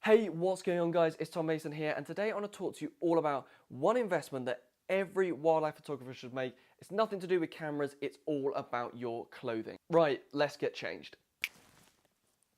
Hey, what's going on guys? It's Tom Mason here, and today I want to talk to you all about one investment that every wildlife photographer should make. It's nothing to do with cameras, it's all about your clothing. Right, let's get changed.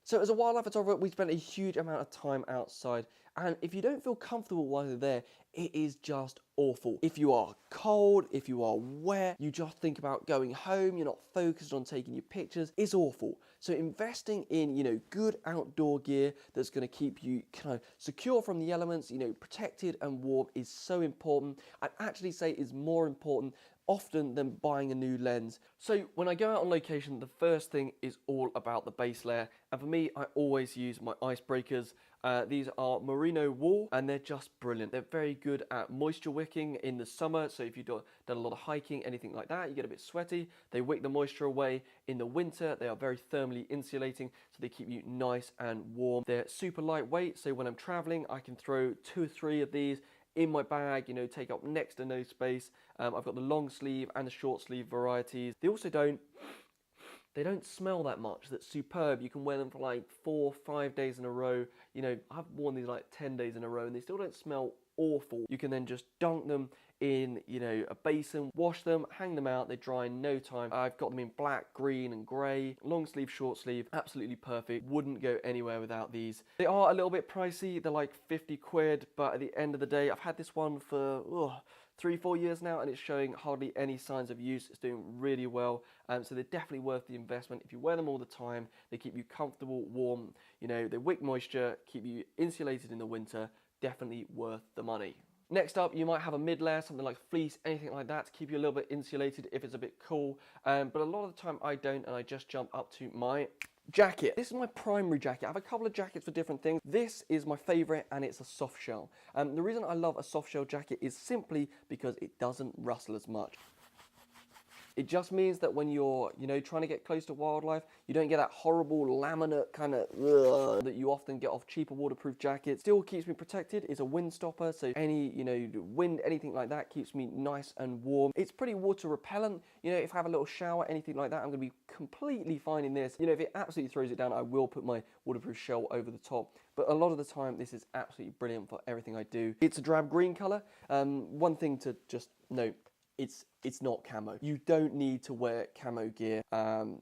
So as a wildlife photographer, we spend a huge amount of time outside, and if you don't feel comfortable while you're there, it is just awful. If you are cold, if you are wet, you just think about going home, you're not focused on taking your pictures, it's awful. So investing in, good outdoor gear that's going to keep you kind of secure from the elements, protected and warm is so important. I'd actually say is more important often than buying a new lens. So when I go out on location, the first thing is all about the base layer. And for me, I always use my icebreakers. These are merino wool and they're just brilliant. They're very good at moisture wicking in the summer. So if you've done a lot of hiking, anything like that, you get a bit sweaty. They wick the moisture away. In the winter, they are very thermally insulating. So they keep you nice and warm. They're super lightweight. So when I'm traveling, I can throw 2 or 3 of these in my bag, take up next to no space. I've got the long sleeve and the short sleeve varieties. They also don't smell that much. That's superb. You can wear them for like 4 or 5 days in a row. I've worn these like 10 days in a row and they still don't smell awful. You can then just dunk them in, a basin, wash them, hang them out, they dry in no time. I've got them in black, green and grey, long sleeve, short sleeve, absolutely perfect. Wouldn't go anywhere without these. They are a little bit pricey, they're like 50 quid, but at the end of the day, I've had this one for 3-4 years now and it's showing hardly any signs of use. It's doing really well, so they're definitely worth the investment. If you wear them all the time, they keep you comfortable, warm, they wick moisture, keep you insulated in the winter. Definitely worth the money. Next up, you might have a mid-layer, something like fleece, anything like that to keep you a little bit insulated if it's a bit cool. But a lot of the time I don't, and I just jump up to my jacket. This is my primary jacket. I have a couple of jackets for different things. This is my favorite and it's a soft shell. The reason I love a soft shell jacket is simply because it doesn't rustle as much. It just means that when you're, trying to get close to wildlife, you don't get that horrible laminate kind of that you often get off cheaper waterproof jackets. Still keeps me protected. It's a wind stopper, so any, wind, anything like that keeps me nice and warm. It's pretty water repellent. If I have a little shower, anything like that, I'm going to be completely fine in this. If it absolutely throws it down, I will put my waterproof shell over the top. But a lot of the time, this is absolutely brilliant for everything I do. It's a drab green color. One thing to just note, it's not camo. You don't need to wear camo gear.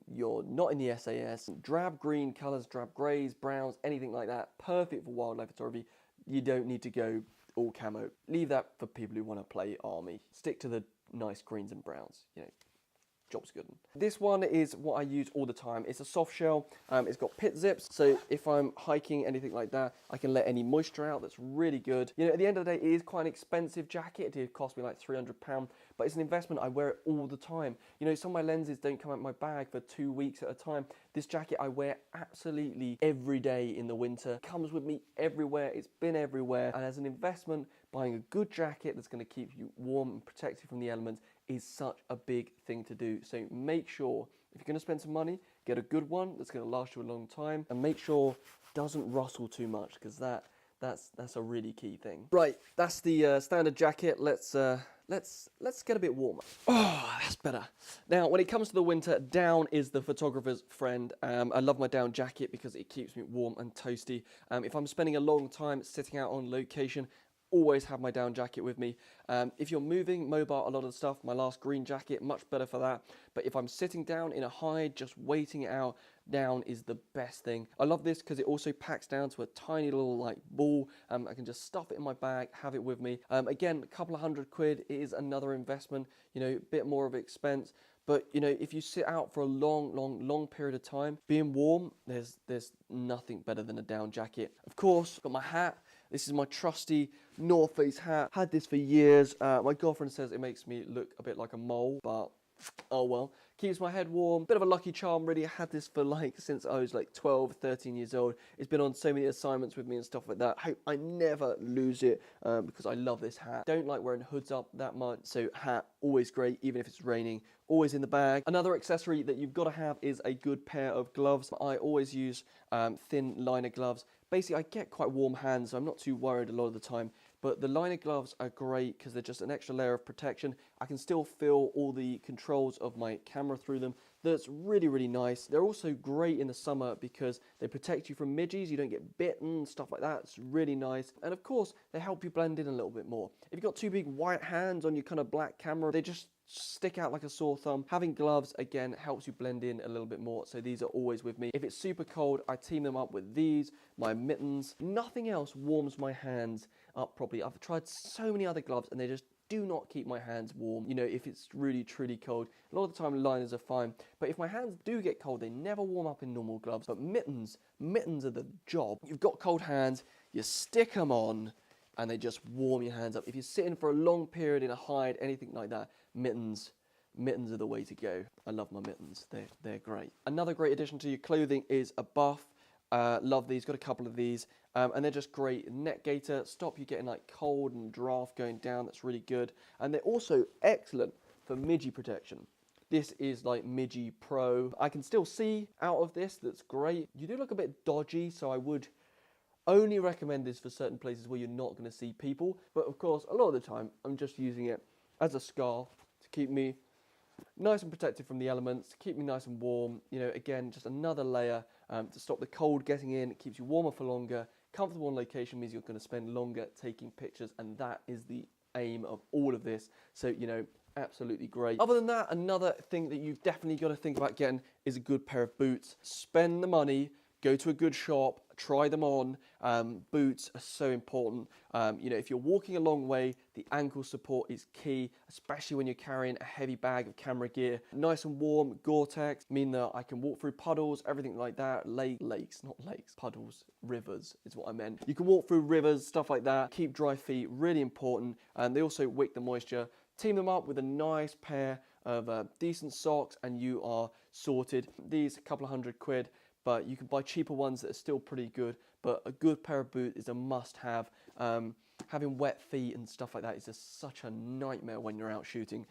You're not in the SAS. Drab green colors, drab grays, browns, anything like that. Perfect for wildlife photography. You don't need to go all camo. Leave that for people who want to play army. Stick to the nice greens and browns. Job's good. This one is what I use all the time. It's a soft shell. It's got pit zips, so if I'm hiking, anything like that, I can let any moisture out. That's really good. At the end of the day, it is quite an expensive jacket. It did cost me like £300, but it's an investment. I wear it all the time. Some of my lenses don't come out my bag for 2 weeks at a time. This jacket I wear absolutely every day in the winter. It comes with me everywhere. It's been everywhere. And as an investment, buying a good jacket that's going to keep you warm and protected from the elements is such a big thing to do. So make sure, if you're going to spend some money, get a good one that's going to last you a long time, and make sure it doesn't rustle too much, because that's a really key thing. Right, that's the standard jacket. Let's get a bit warmer. Oh, that's better. Now, when it comes to the winter, down is the photographer's friend. I love my down jacket because it keeps me warm and toasty. If I'm spending a long time sitting out on location, always have my down jacket with me. If you're moving, mobile, a lot of the stuff, my last green jacket, much better for that. But if I'm sitting down in a hide, just waiting it out, down is the best thing. I love this because it also packs down to a tiny little ball. I can just stuff it in my bag, have it with me. Again, a couple of £100 is another investment, a bit more of expense. But, if you sit out for a long period of time, being warm, there's nothing better than a down jacket. Of course, got my hat. This is my trusty North Face hat. Had this for years. My girlfriend says it makes me look a bit like a mole, but oh well. Keeps my head warm. Bit of a lucky charm, really. I had this for since I was 12, 13 years old. It's been on so many assignments with me and stuff like that. I hope I never lose it because I love this hat. Don't like wearing hoods up that much, so hat, always great, even if it's raining. Always in the bag. Another accessory that you've got to have is a good pair of gloves. I always use thin liner gloves. Basically, I get quite warm hands, so I'm not too worried a lot of the time. But the liner gloves are great because they're just an extra layer of protection. I can still feel all the controls of my camera through them. that's really, really nice. They're also great in the summer because they protect you from midges. You don't get bitten, stuff like that. It's really nice. And of course, they help you blend in a little bit more. If you've got two big white hands on your kind of black camera, they just stick out like a sore thumb. Having gloves, again, helps you blend in a little bit more. So these are always with me. If it's super cold, I team them up with these, my mittens. Nothing else warms my hands up properly. I've tried so many other gloves and they just do not keep my hands warm. You know, if it's really, truly cold. A lot of the time liners are fine, but if my hands do get cold, they never warm up in normal gloves. But mittens are the job. You've got cold hands, you stick them on, and they just warm your hands up. If you're sitting for a long period in a hide, anything like that, mittens are the way to go. I love my mittens. They're great. Another great addition to your clothing is a buff. Love these, got a couple of these, and they're just great. Neck gaiter, stop you getting like cold and draft going down, that's really good. And they're also excellent for midgie protection. This is like Midgie Pro. I can still see out of this, that's great. You do look a bit dodgy, so I would only recommend this for certain places where you're not going to see people. But of course, a lot of the time, I'm just using it as a scarf to keep me nice and protected from the elements, to keep me nice and warm. You know, again, just another layer to stop the cold getting in. It keeps you warmer for longer. Comfortable on location means you're going to spend longer taking pictures, and that is the aim of all of this. So, you know, absolutely great. Other than that, another thing that you've definitely got to think about getting is a good pair of boots. Spend the money, go to a good shop, try them on. Boots are so important. You know, if you're walking a long way, the ankle support is key, especially when you're carrying a heavy bag of camera gear. Nice and warm, Gore-Tex, mean that I can walk through puddles, everything like that. Lakes, not lakes, puddles, rivers is what I meant. You can walk through rivers, stuff like that. Keep dry feet, really important. And they also wick the moisture. Team them up with a nice pair of decent socks and you are sorted. These, a couple of £100, but you can buy cheaper ones that are still pretty good. But a good pair of boots is a must-have. Having wet feet and stuff like that is just such a nightmare when you're out shooting.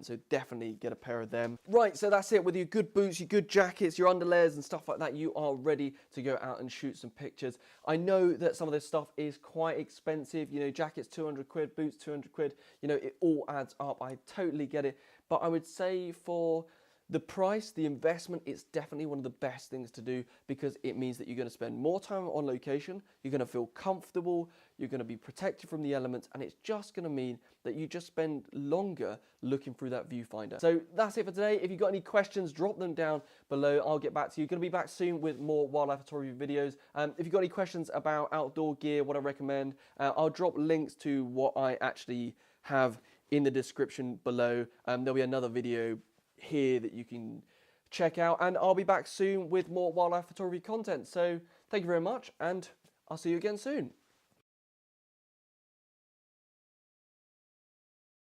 So definitely get a pair of them. Right, so that's it. With your good boots, your good jackets, your underlayers and stuff like that, you are ready to go out and shoot some pictures. I know that some of this stuff is quite expensive. You know, jackets, £200, boots, £200. You know, it all adds up. I totally get it. But I would say for the price, the investment, it's definitely one of the best things to do because it means that you're going to spend more time on location, you're going to feel comfortable, you're going to be protected from the elements, and it's just going to mean that you just spend longer looking through that viewfinder. So that's it for today. If you've got any questions, drop them down below. I'll get back to you. Going to be back soon with more wildlife photography videos. If you've got any questions about outdoor gear, what I recommend, I'll drop links to what I actually have in the description below. There'll be another video here that you can check out, and I'll be back soon with more wildlife photography content. So thank you very much, and I'll see you again soon.